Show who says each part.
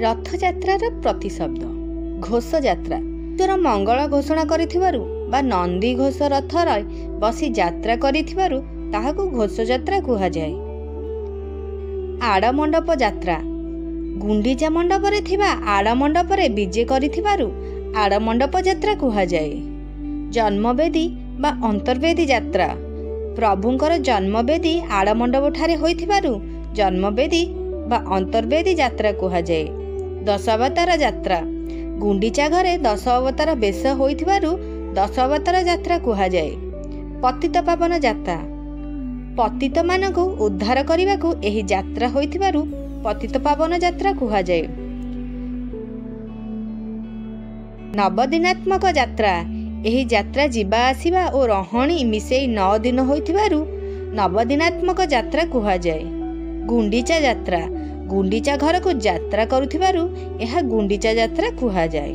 Speaker 1: रथयात्रार प्रतिशब्द घोष यात्रा तोर मंगल घोषणा करिथिबारु बा नंदी घोष रथ बसी यात्रा करिथिबारु ताहाकु घोष यात्रा कुहा जाए। आड़मंडप यात्रा गुंडीचा मंडपरे थिबा आड़मंडपरे विजे करिथिबारु आड़मंडप यात्रा कुहा जाए। जन्मवेदी बा अंतर्वेदी यात्रा प्रभुंकर जन्मवेदी आड़मंडप ठारे होइथिबारु जन्मवेदी बा अंतर्वेदी यात्रा कुहा जाए। दशावतार यात्रा गुंडीचा घरे 10 अवतार बेश होइथिबारु 10 अवतार यात्रा कुहा जाए। पतित पावन यात्रा पतित मानकु उद्धार करिबाकु एही यात्रा होइथिबारु पतित पावन यात्रा कुहा जाए। नवदिनात्मक यात्रा एही यात्रा जिबा आसिबा और रहणी मिसेई 9 दिन होइथिबारु नवदिनात्मक यात्रा कुहा जाए। गुंडीचा यात्रा गुंडीचा घर को यात्रा करुथिबारु एहा गुंडीचा यात्रा कुहा जाए।